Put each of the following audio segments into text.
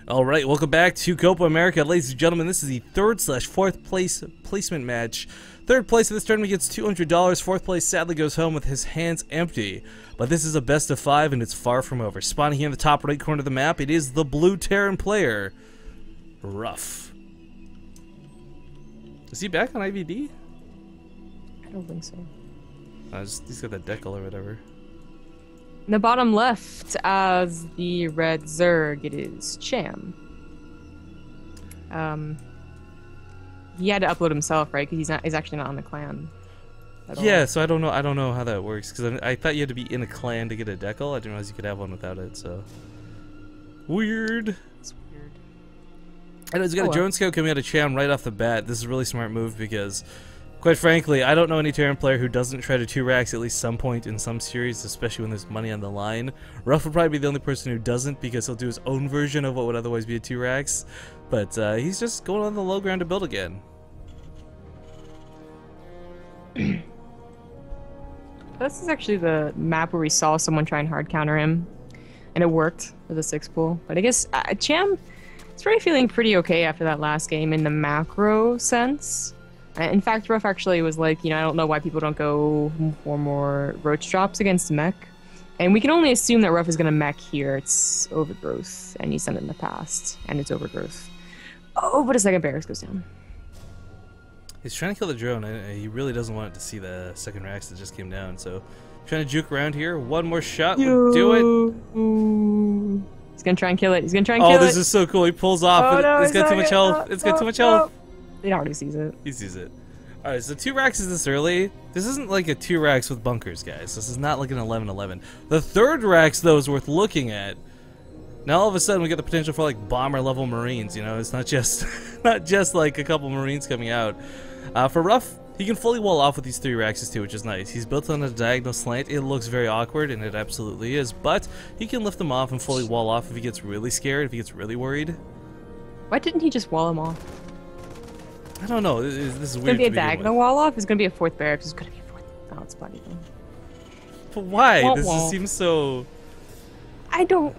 Alright, welcome back to Copa America, ladies and gentlemen. This is the 3rd/4th place placement match. 3rd place of this tournament gets $200. 4th place sadly goes home with his hands empty. But this is a best of 5 and it's far from over. Spawning here in the top right corner of the map, it is the blue Terran player, Ruff. Is he back on IVD? I don't think so. He's got that decal or whatever. In the bottom left, as the red Zerg, it is Cham. He had to upload himself, right? Because he's actually not on the clan. Yeah, so I don't know how that works. Because I thought you had to be in a clan to get a decal. I didn't realize you could have one without it. So weird. It's weird. I know he's got a drone scout coming out of Cham right off the bat. This is a really smart move because, quite frankly, I don't know any Terran player who doesn't try to 2-racks at least some point in some series, especially when there's money on the line. Ruff would probably be the only person who doesn't because he'll do his own version of what would otherwise be a 2-racks. But he's just going on the low ground to build again. This is actually the map where we saw someone try and hard counter him, and it worked for the 6 pool. But I guess Cham is probably feeling pretty okay after that last game in the macro sense. In fact, Ruff actually was like, I don't know why people don't go for more roach drops against mech. And we can only assume that Ruff is going to mech here. It's overgrowth, and he's done it in the past, and it's overgrowth. Oh, but a second barracks goes down. He's trying to kill the drone. He really doesn't want it to see the second racks that just came down. So, trying to juke around here. One more shot would do it. Ooh. He's going to try and kill it. He's going to try and kill it. Oh, this is so cool. He pulls off. Oh, no, it's got too much health. It's got too much health. He already sees it. He sees it. Alright, so 2 racks is this early. This isn't like a 2 racks with bunkers, guys. This is not like an 11-11. The 3rd racks, though, is worth looking at. Now all of a sudden we get the potential for like bomber level Marines, it's not just not just like a couple Marines coming out. For Ruff, he can fully wall off with these 3 racks too, which is nice. He's built on a diagonal slant. It looks very awkward, and it absolutely is, but he can lift them off and fully wall off if he gets really scared, if he gets really worried. Why didn't he just wall them off? I don't know. This is weird. It's gonna be a diagonal wall off. It's gonna be a 4th barracks. It's gonna be a 4th. Oh, it's funny though. But why? This just seems so. I don't.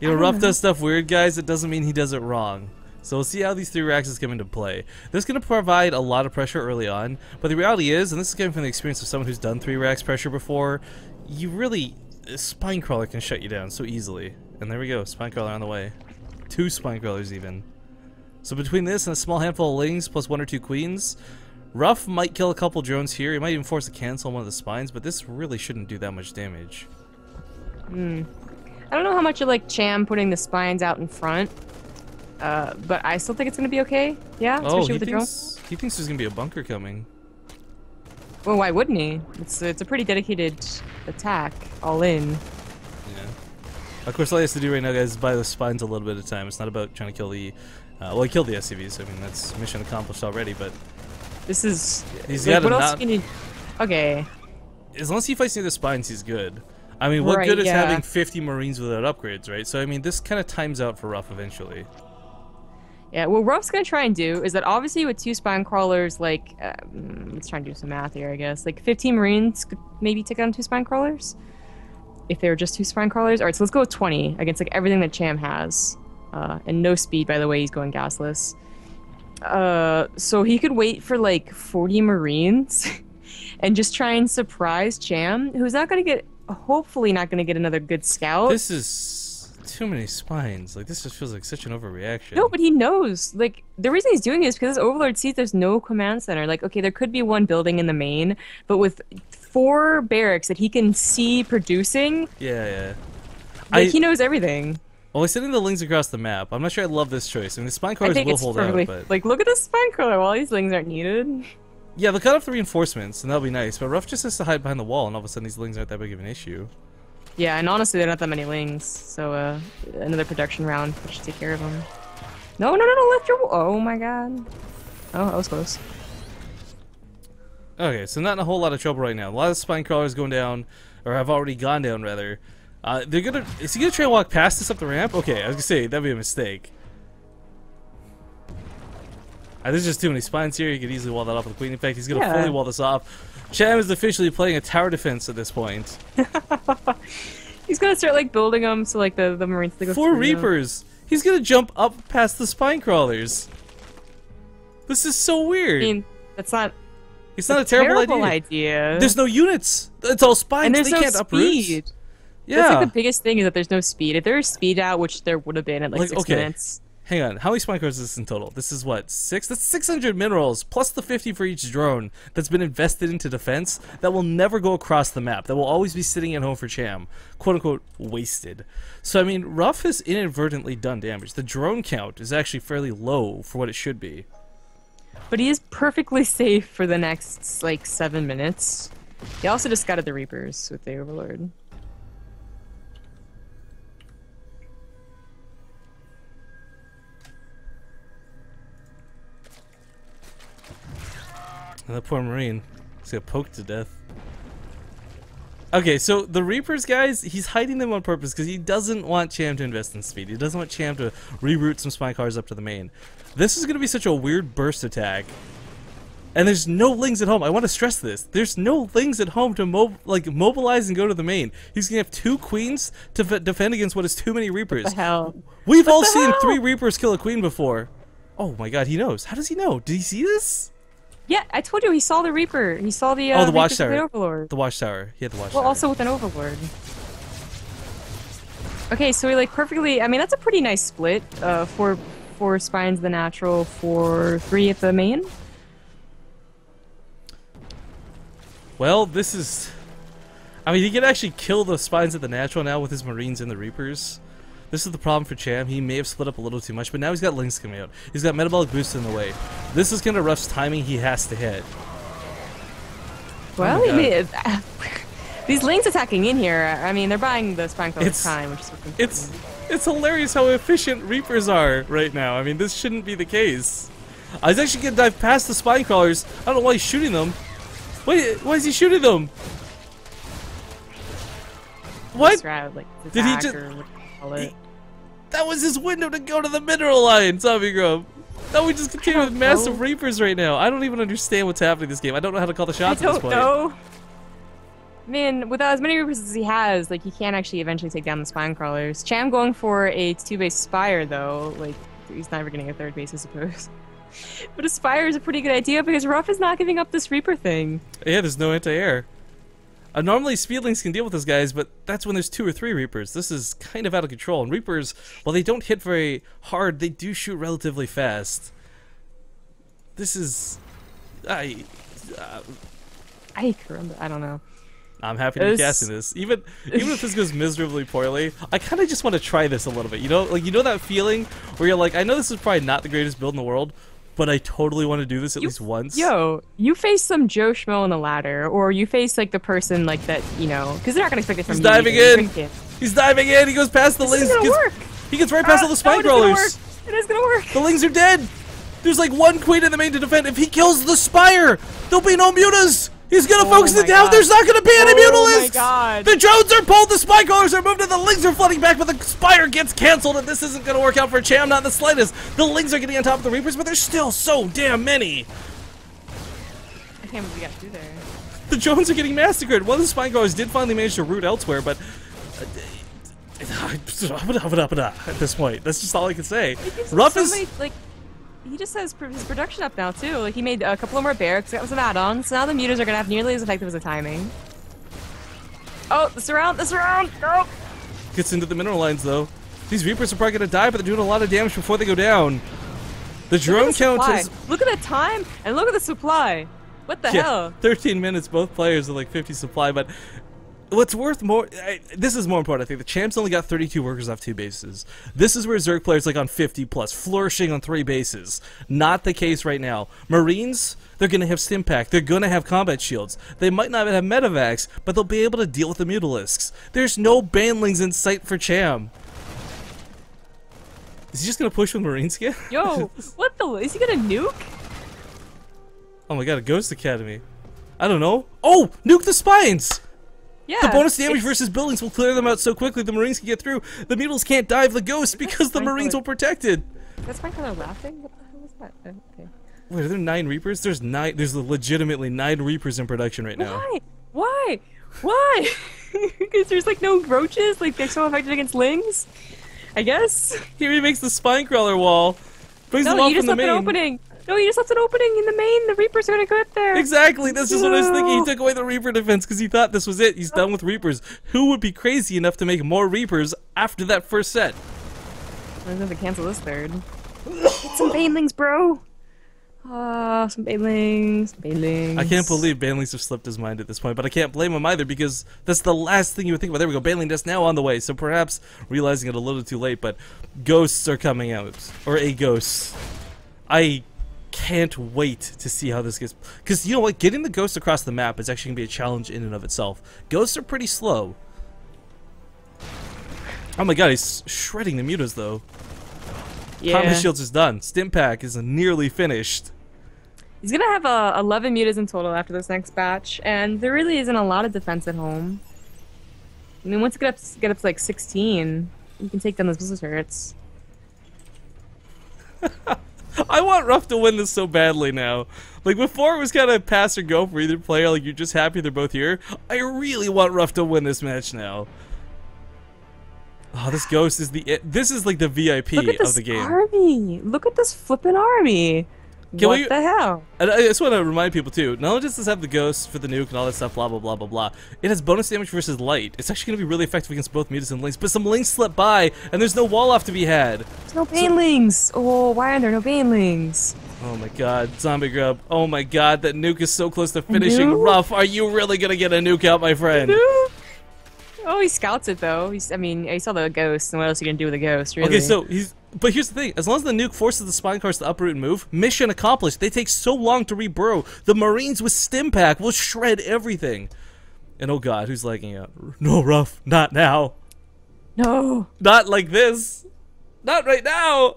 Ruff does stuff weird, guys. It doesn't mean he does it wrong. So we'll see how these 3 racks come into play. This is going to provide a lot of pressure early on, but the reality is, and this is coming from the experience of someone who's done 3 racks pressure before, a spine crawler can shut you down so easily. And there we go, spine crawler on the way. 2 spine crawlers even. So between this and a small handful of lings plus 1 or 2 queens, Ruff might kill a couple drones here. He might even force a cancel on one of the spines, but this really shouldn't do that much damage. I don't know how much you like Cham putting the spines out in front, but I still think it's going to be okay. Yeah, especially with the drones. He thinks there's going to be a bunker coming. Well, why wouldn't he? It's a pretty dedicated attack, all in. Yeah. Of course, all he has to do right now, guys, is buy the spines a little bit at a time. It's not about trying to kill the... well, he killed the SCVs. I mean, that's mission accomplished already, but... This is... He's got what else can you... Okay. As long as he fights near the spines, he's good. I mean, what good is having 50 Marines without upgrades, right? So, I mean, this kind of times out for Ruff eventually. Yeah, what Ruff's going to try and do is that obviously with 2 spine crawlers, like, let's try and do some math here, I guess. Like, 15 Marines could maybe take on 2 spine crawlers? If they were just 2 spine crawlers? Alright, so let's go with 20 against, like, everything that Cham has. And no speed, by the way, he's going gasless. So he could wait for, like, 40 Marines and just try and surprise Cham, who's not going to get... hopefully not going to get another good scout. This is too many spines. Like, this just feels like such an overreaction. No, but he knows. Like, the reason he's doing it is because his Overlord sees there's no command center. Like, okay, there could be 1 building in the main, but with 4 barracks that he can see producing... Yeah. Like, he knows everything. Well, he's sending the lings across the map. I'm not sure I love this choice. I mean, the spine crawlers will hold out, but... Like, look at the spine crawler. All these lings aren't needed. Yeah, they'll cut off the reinforcements, and that'll be nice, but Ruff just has to hide behind the wall, and all of a sudden these lings aren't that big of an issue. Yeah, and honestly, they're not that many lings, so another production round should take care of them. No, left your... Oh my god. Oh, that was close. Okay, so not in a whole lot of trouble right now. A lot of spine crawlers going down, or have already gone down, rather. Is he gonna try and walk past us up the ramp? Okay, I was gonna say, that'd be a mistake. There's just too many spines here. He could easily wall that off with the queen. In fact, he's going to fully wall this off. Cham is officially playing a tower defense at this point. He's going to start, like, building them so, like, the Marines... They go 4 Reapers! He's gonna jump up past the spine crawlers. This is so weird. I mean, that's not. It's not a terrible idea. There's no units. It's all spines. And there's they no can't speed. uproot. Yeah. That's like the biggest thing is that there's no speed. If there was speed out, which there would have been at like 6 minutes. Hang on. How many spine crawlers is this in total? This is what, 6? That's 600 minerals plus the 50 for each drone that's been invested into defense that will never go across the map. That will always be sitting at home for Cham. Quote unquote wasted. So I mean, Ruff has inadvertently done damage. The drone count is actually fairly low for what it should be. But he is perfectly safe for the next like 7 minutes. He also discarded the Reapers with the Overlord. And that poor Marine. He's got poked to death. Okay, so the Reapers, guys, he's hiding them on purpose because he doesn't want Cham to invest in speed. He doesn't want Cham to reroute some spine cars up to the main. This is going to be such a weird burst attack. And there's no Lings at home. I want to stress this. There's no Lings at home to mobilize and go to the main. He's going to have 2 queens to defend against what is too many Reapers. What the hell? We've all seen 3 Reapers kill a queen before. Oh my god, he knows. How does he know? Did he see this? Yeah, I told you he saw the Reaper. He saw the the watchtower. Overlord. The watchtower. He had the watchtower. Well, also with an Overlord. Okay, so he like perfectly. I mean, that's a pretty nice split. 4 spines the natural, 3 at the main. Well, this is... I mean, he can actually kill the spines at the natural now with his Marines and the Reapers. This is the problem for Cham. He may have split up a little too much, but now he's got Lings coming out. He's got Metabolic Boost in the way. This is kind of Ruff's timing he has to hit. Well, these Lings attacking in here, I mean, they're buying the spine crawler's time, which is what's important. It's hilarious how efficient Reapers are right now. I mean, this shouldn't be the case. I was actually going to dive past the spine crawlers. I don't know why he's shooting them. Wait, why is he shooting them? What? Did he just... That was his window to go to the mineral line, Zombie Grub. Now we just continue with massive Reapers right now. I don't even understand what's happening in this game. I don't know how to call the shots at this point. I don't know. Man, without as many Reapers as he has, like, he can't actually eventually take down the spine crawlers. Cham going for a 2-base Spire, though, like, he's never getting a 3rd base, I suppose. But a Spire is a pretty good idea because Ruff is not giving up this Reaper thing. Yeah, there's no anti-air. Normally Speedlings can deal with those guys, but that's when there's 2 or 3 Reapers. This is kind of out of control. And Reapers, while they don't hit very hard, they do shoot relatively fast. This is... I don't know. I'm happy to be casting this. Even if this goes miserably poorly, I kind of just want to try this a little bit. You know, like, you know that feeling where you're like, I know this is probably not the greatest build in the world, but I totally want to do this at least once. Yo, you face some Joe Schmo on the ladder, or you face like the person like that, you know, because they're not gonna expect it from you. He's diving in. He's diving in. He goes past the Lings. He gets right past all the spine crawlers. It is gonna work. The Lings are dead. There's like 1 queen in the main to defend. If he kills the Spire, there'll be no mutas. He's gonna focus it down. There's not gonna be any mutalisks. My God. The drones are pulled. The spine crawlers are moved, and the Lings are flooding back. But the Spire gets canceled, and this isn't gonna work out for Cham, not in the slightest. The Lings are getting on top of the Reapers, but there's still so damn many. I can't believe we got through there. The drones are getting massacred. One of the spine crawlers did finally manage to root elsewhere, but at this point, that's just all I can say. Ruff is he just has his production up now too. Like, he made a couple of more barracks, got some add-ons, so now the mutas are gonna have nearly as effective as the timing. Oh, the surround, go! Gets into the mineral lines though. These Reapers are probably gonna die, but they're doing a lot of damage before they go down. The drone count is... Look at the time, and look at the supply. What the hell? 13 minutes, both players are like 50 supply, but... What's worth more, this is more important, I think. The Cham's only got 32 workers off 2 bases. This is where Zerg players like on 50 plus, flourishing on 3 bases. Not the case right now. Marines, they're going to have Stimpack. They're going to have combat shields. They might not have Metavacs, but they'll be able to deal with the Mutalisks. There's no Banlings in sight for Cham. Is he just going to push with Marines again? Yo, what the, is he going to nuke? Oh my god, a Ghost Academy. I don't know. Oh, nuke the spines! Yeah, the bonus damage versus buildings will clear them out so quickly the Marines can get through. The Mutals can't dive the Ghost because the Marines will protect it. That's my kind of laughing? What the hell was that? Okay. Wait, are there 9 Reapers? There's legitimately 9 Reapers in production right now. Why? Because there's like no roaches? Like, they're so effective against Lings? I guess. He remakes the spine crawler wall. Brings them No, off you just from the left an main. opening. No, you just left an opening in the main. The Reapers are gonna go up there. Exactly. That's just what I was thinking. He No. took away the Reaper defense because he thought this was it. He's done with Reapers. Who would be crazy enough to make more Reapers after that first set? I'm gonna have to cancel this third. Get some banelings, bro. Some banelings. Banelings. I can't believe Banelings have slipped his mind at this point, but I can't blame him either because that's the last thing you would think about. There we go. Baneling Dust now on the way, so perhaps realizing it a little too late, but ghosts are coming out. Or a ghost. I can't wait to see how this gets... Because, you know what? Getting the ghost across the map is actually going to be a challenge in and of itself. Ghosts are pretty slow. Oh my god, he's shredding the mutas, though. Yeah. Combat Shields is done. Stim Pack is nearly finished. He's gonna have 11 mutas in total after this next batch, and there really isn't a lot of defense at home. I mean, once you get up to like 16, you can take down those blizzard turrets. I want Ruff to win this so badly now. Like, before it was kind of pass or go for either player, like, you're just happy they're both here. I really want Ruff to win this match now. Oh, this ghost is this is like the VIP Look at this of the game. army! Look at this flippin' army! What the hell? And I just want to remind people too, not only does this have the ghost for the nuke and all that stuff, blah blah blah blah blah, it has bonus damage versus light. It's actually going to be really effective against both mutas and links, but some links slip by, and there's no wall off to be had. There's no banelings! Oh, why aren't there no banelings? Oh my god, zombie grub. Oh my god, that nuke is so close to finishing. Nuke? Ruff, are you really going to get a nuke out, my friend? Nuke? Oh, he scouts it though. I mean, he saw the ghost, and what else are you gonna do with a ghost, really? Okay, so but here's the thing, as long as the nuke forces the spine cars to uproot and move, mission accomplished. They take so long to reburrow. The Marines with Stim Pack will shred everything. And oh god, who's lagging out? No, Ruff, not now. No! Not like this. Not right now.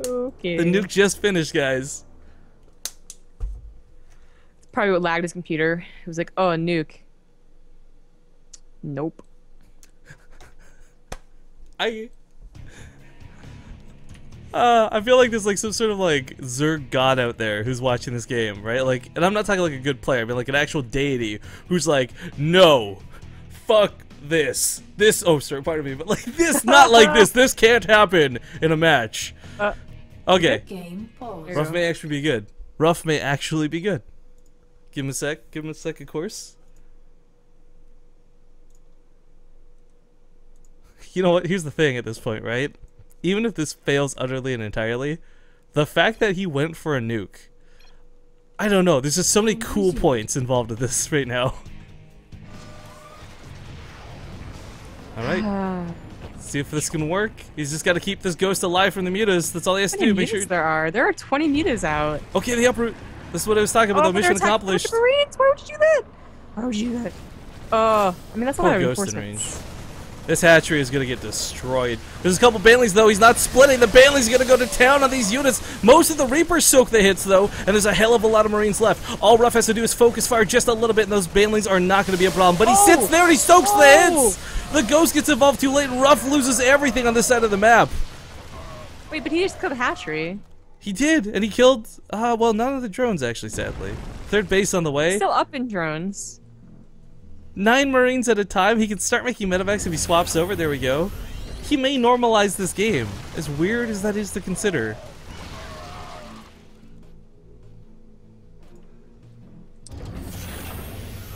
Okay. The nuke just finished, guys. Probably what lagged his computer. It was like, oh, a nuke. Nope. I feel like there's like some sort of like Zerg god out there who's watching this game, right? Like, and I'm not talking like a good player, I mean like an actual deity who's like, no, fuck this. This, oh, sorry, pardon me, but like this, not like this. This can't happen in a match. Okay. Game pause. Ruff may actually be good. Ruff may actually be good. Give him a sec. Give him a sec, of course. You know what? Here's the thing at this point, right? Even if this fails utterly and entirely, the fact that he went for a nuke, I don't know. There's just so many cool points involved in this right now. Alright. See if this can work. He's just got to keep this ghost alive from the mutas. That's all he has to do. Make sure. There are 20 mutas out. Okay, the uproot. This is what I was talking about, though. Mission accomplished. Marines? Why would you do that? Why would you do that? I mean, that's a lot of Ghost in range. reinforcements. This hatchery is going to get destroyed. There's a couple Banelings, though. He's not splitting. The Banelings are going to go to town on these units. Most of the Reapers soak the hits, though, and there's a hell of a lot of Marines left. All Ruff has to do is focus fire just a little bit, and those Banelings are not going to be a problem. But he sits there and he soaks the hits! The Ghost gets involved too late, and Ruff loses everything on this side of the map. Wait, but he just killed the hatchery. He did, and he killed, well, none of the drones, actually, sadly. Third base on the way. Still up in drones. 9 Marines at a time. He can start making medevacs if he swaps over. There we go. He may normalize this game, as weird as that is to consider.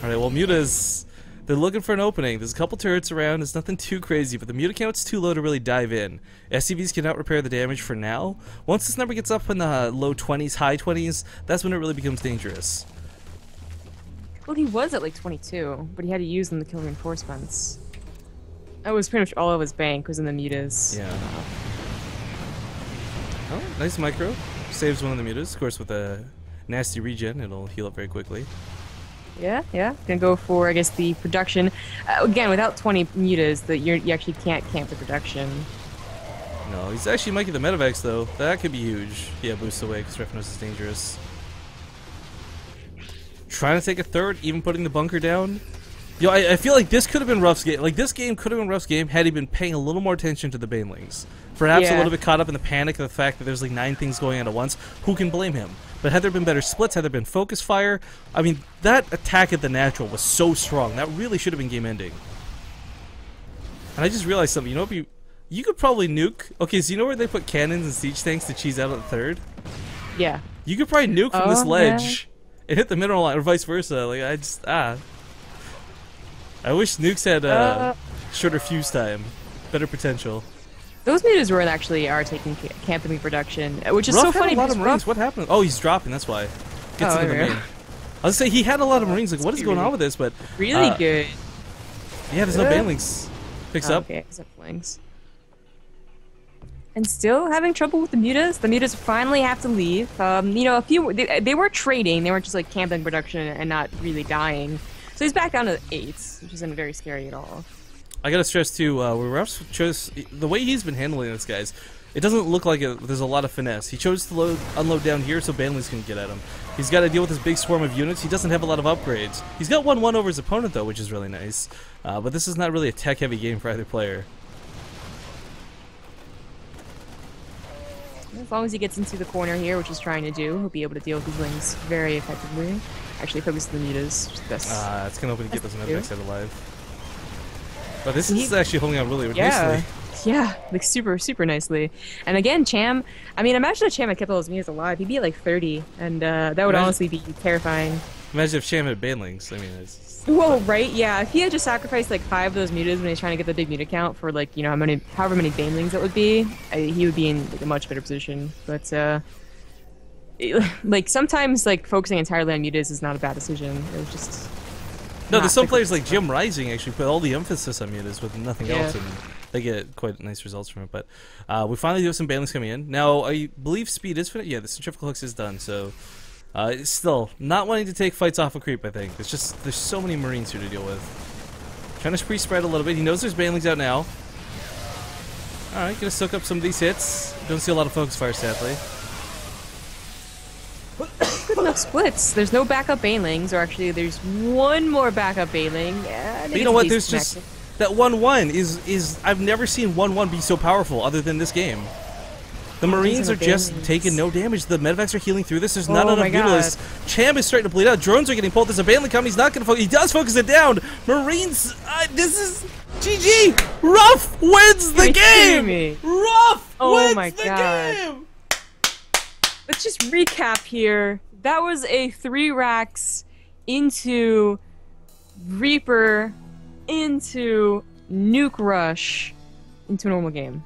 Alright, well, mutas, they're looking for an opening. There's a couple turrets around. It's nothing too crazy, but the muta count's too low to really dive in. SCVs cannot repair the damage for now. Once this number gets up in the low 20s, high 20s, that's when it really becomes dangerous. Well, he was at like 22, but he had to use them to kill reinforcements. That was pretty much all of his bank was in the mutas. Yeah. Oh, nice micro. Saves one of the mutas. Of course, with a nasty regen, it'll heal up very quickly. Yeah. Gonna go for, I guess, the production. Again, without 20 mutas, you actually can't camp the production. No, he's actually making the medevacs, though. That could be huge. Yeah, boost away, because Refnos is dangerous. Trying to take a third, even putting the bunker down. Yo, I feel like this could have been Ruff's game. Like, this game could have been Ruff's game had he been paying a little more attention to the Banelings. Perhaps a little bit caught up in the panic of the fact that there's like 9 things going on at once. Who can blame him? But had there been better splits, had there been focus fire, I mean, that attack at the natural was so strong. That really should have been game ending. And I just realized something. You know what? You could probably nuke. Okay, so you know where they put cannons and siege tanks to cheese out at the third? Yeah. You could probably nuke from this ledge yeah. and hit the mineral line, or vice versa. Like I just I wish nukes had shorter fuse time, better potential. Those mutas were actually are taking camping production, which is Ruff so had funny. a lot of because Marines. Ruff- What happened? Oh, he's dropping. That's why. Gets into the okay. main. I was gonna say he had a lot of Marines. Like, what is going on with this? But Really good. yeah, there's no banelings. Picks up. Okay, except flings. And still having trouble with the mutas. The mutas finally have to leave. You know, they were trading. They weren't just like camping production and not really dying. So he's back down to 8s, which isn't very scary at all. I gotta stress too, Ruff chose the way he's been handling this, guys. It doesn't look like there's a lot of finesse. He chose to unload down here so banelings can get at him. He's got to deal with this big swarm of units. He doesn't have a lot of upgrades. He's got 1-1 over his opponent though, which is really nice. But this is not really a tech-heavy game for either player. As long as he gets into the corner here, which he's trying to do, he'll be able to deal with these wings very effectively. Actually, focus on the mutas. Which is the best. It's gonna open to get those That's medvacs out alive. But this is actually holding on really yeah. nicely. Yeah, like super nicely. And again, Cham, I mean, imagine if Cham had kept all his mutas alive. He'd be at like 30, and that would honestly be terrifying. Imagine if Cham had banelings. I mean, Whoa, right? Yeah, if he had just sacrificed like 5 of those mutas when he's trying to get the big muta count for like, you know, however many banelings it would be, he would be in like, a much better position. But like sometimes like focusing entirely on mutas is not a bad decision. It was just no. There's some players like Jim Rising actually put all the emphasis on mutas with nothing else, and they get quite nice results from it. But we finally do have some banelings coming in now. I believe speed is finished. Yeah, the centrifugal hooks is done. So. It's still not wanting to take fights off a creep, I think. It's just, there's so many Marines here to deal with. Trying to pre-spread a little bit. He knows there's banelings out now. Alright, gonna soak up some of these hits. Don't see a lot of focus fire, sadly. Good enough splits. There's no backup banelings, or actually there's one more backup baneling. Yeah, but you know what, there's just, that 1-1 is, I've never seen 1-1 be so powerful other than this game. The Marines are just taking no damage. The medvacs are healing through this. There's not enough mutalisks. Cham is starting to bleed out. Drones are getting pulled. There's a baneling coming. He's not going to focus. He does focus it down. Marines, this is GG. Ruff wins the game. Ruff wins the game. Let's just recap here. That was a 3 racks into Reaper into Nuke Rush into a normal game.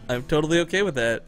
I'm totally okay with that.